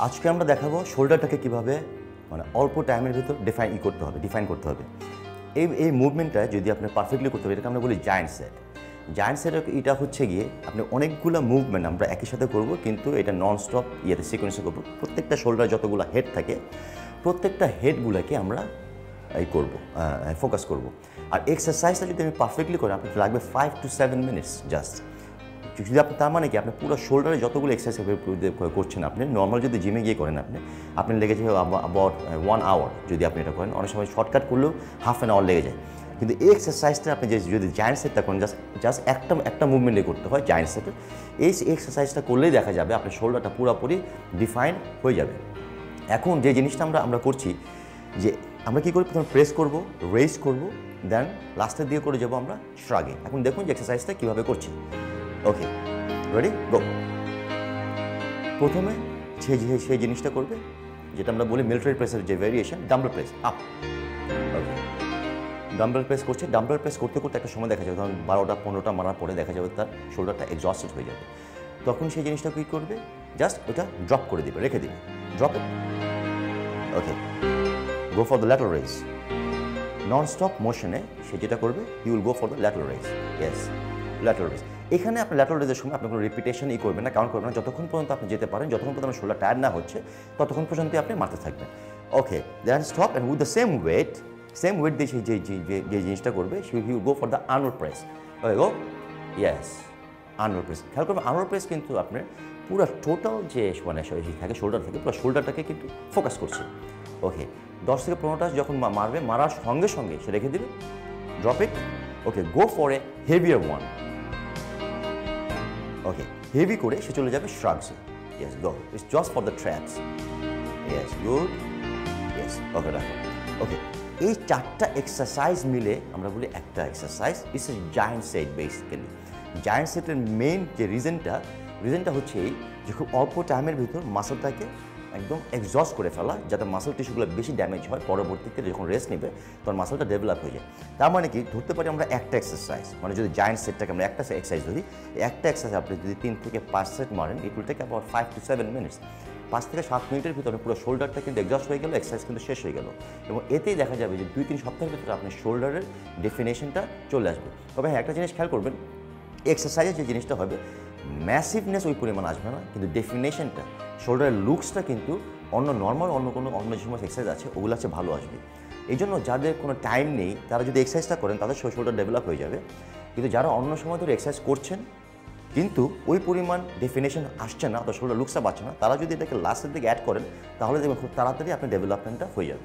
আজকে আমরা দেখাবো শোল্ডারটাকে কীভাবে মানে অল্প টাইমের ভিতর ডিফাইন করতে হবে। এই মুভমেন্টটা যদি আপনি পারফেক্টলি করতে হবে, এটাকে আমরা বলি জায়ান্ট সেট। জায়ান্ট সেট এটা হচ্ছে গিয়ে আপনি অনেকগুলো মুভমেন্ট আমরা একই সাথে করব, কিন্তু এটা নন স্টপ সিকোয়েন্সে করবো। প্রত্যেকটা শোল্ডার যতগুলো হেড থাকে, প্রত্যেকটা হেডগুলোকে আমরা ফোকাস করব। আর এক্সারসাইজটা যদি আমি পারফেক্টলি করি, আপনার লাগবে 5 to 7 মিনিটস জাস্ট। যদি আপনি তার মানে কি আপনি পুরো শোল্ডারে যতগুলো এক্সারসাইজ করছেন, আপনি নর্মাল যদি জিমে গিয়ে করেন আপনি লেগে যাবে অ্যাবাউট 1 আওয়ার। যদি আপনি এটা করেন, অনেক সময় শর্টকাট করলেও হাফ অ্যান আওয়ার লেগে যায়। কিন্তু এই এক্সারসাইজটা আপনি যদি জায়ান্ট সেটটা করেন, জাস্ট একটা মুভমেন্টে করতে হয় জায়ান্ট সেটের। এই এক্সারসাইজটা করলেই দেখা যাবে আপনার শোল্ডারটা পুরোপুরি ডিফাইন হয়ে যাবে। এখন যে জিনিসটা আমরা করছি, যে আমরা কী করি, প্রথমে প্রেস করব, রেজ করব, দেন লাস্টের দিয়ে করে যাবো আমরা শ্রাগে। এখন দেখুন যে এক্সারসাইজটা কীভাবে করছি। ওকে, রেডি, গো। প্রথমে সেই জিনিসটা করবে যেটা আমরা বলি মিলিটারি প্রেসের যে ভেরিয়েশন, ডাম্বেল প্রেস আপ। ওকে, ডাম্বেল প্রেস করছে। ডাম্বেল প্রেস করতে করতে একটা সময় দেখা যাবে, ধরুন 12টা 15টা মারার পরে দেখা যাবে তার শোল্ডারটা এক্সস্টেড হয়ে যাবে। তখন সেই জিনিসটা কী করবে, জাস্ট ওটা ড্রপ করে দিবে, রেখে দিবে, drop it. Okay, go for the lateral raise. Non stop মোশনে সে যেটা করবে, you will go for the lateral raise. Yes, lateral raise. এখানে আপনি ল্যাটারাল রেজের সময় আপনি কোনো রিপিটেশনই করবেন না, কাউন্ট করবেন না। যতক্ষণ পর্যন্ত আপনি যেতে পারেন, যতক্ষণ পর্যন্ত আপনার শোল্ডার টায়ার না হচ্ছে, ততক্ষণ পর্যন্ত আপনি মারতে থাকবেন। Okay, then stop and with the same weight দিয়ে সেই যে জিনিসটা করবে, you go for the armour press. Okay, go. Yes, armour press. খেয়াল করবেন, আর্মর প্রেস কিন্তু আপনার পুরো টোটাল যে মানে থাকে শোল্ডার থেকে, পুরো শোল্ডারটাকে কিন্তু ফোকাস করছে। ওকে, 10 থেকে 15টা যখন মারবে, মারার সঙ্গে সঙ্গে সে রেখে দেবে, drop it. Okay, go for a heavier one. Okay, heavy করে সে চলে যাবে শ্রাগসে। Yes, go, it's just for the traps. Yes, good. Yes, okay, রাখো। ওকে, এই 4টা এক্সারসাইজ মিলে আমরা বলি একটা exercise. It's a giant set basically. Giant সেটের মেইন যে রিজনটা হচ্ছে এই যে খুব অল্প টাইমের ভিতর মাসলটাকে একদম এক্সস্ট করে ফেলা, যাতে মাসল টিস্যুগুলো বেশি ড্যামেজ হয়, পরবর্তীতে যখন রেস্ট নেবে তখন মাসলটা ডেভেলপ হয়ে যায়। তার মানে কি, ধরতে পারি আমরা একটা এক্সারসাইজ, মানে যদি জায়ান্ট সেটটাকে আমরা একটা এক্সারসাইজ ধরি, একটা এক্সারসাইজ আপনি যদি 3 থেকে 5 সেট মারেন, it will take about 5 to 7 minutes. 5 থেকে 7 মিনিটের ভিতরে পুরো শোল্ডারটা কিন্তু এক্সস্ট হয়ে গেল, এক্সারসাইজ কিন্তু শেষ হয়ে গেল। এবং এতেই দেখা যাবে যে 2-3 সপ্তাহের ভিতরে আপনার শোল্ডারের ডেফিনেশনটা চলে আসবে। তবে হ্যাঁ, একটা জিনিস খেয়াল করবেন, এক্সারসাইজের যে জিনিসটা হবে, ম্যাসিভনেস ওই পরিমাণ আসবে না, কিন্তু ডেফিনেশনটা, শোল্ডারের লুকসটা কিন্তু অন্য যে সমস্ত এক্সারসাইজ আছে ওগুলো আছে ভালো আসবে। এই জন্য যাদের কোনো টাইম নেই, তারা যদি এক্সারসাইজটা করেন, তাদের শোল্ডার ডেভেলপ হয়ে যাবে। কিন্তু যারা অন্য সময় ধরে এক্সারসাইজ করছেন কিন্তু ওই পরিমাণ ডেফিনেশন আসছে না, অথবা শোল্ডার লুকসটা পাচ্ছে না, তারা যদি এটাকে লাস্টের দিকে অ্যাড করেন, তাহলে দেখবেন খুব তাড়াতাড়ি আপনার ডেভেলপমেন্টটা হয়ে যাবে।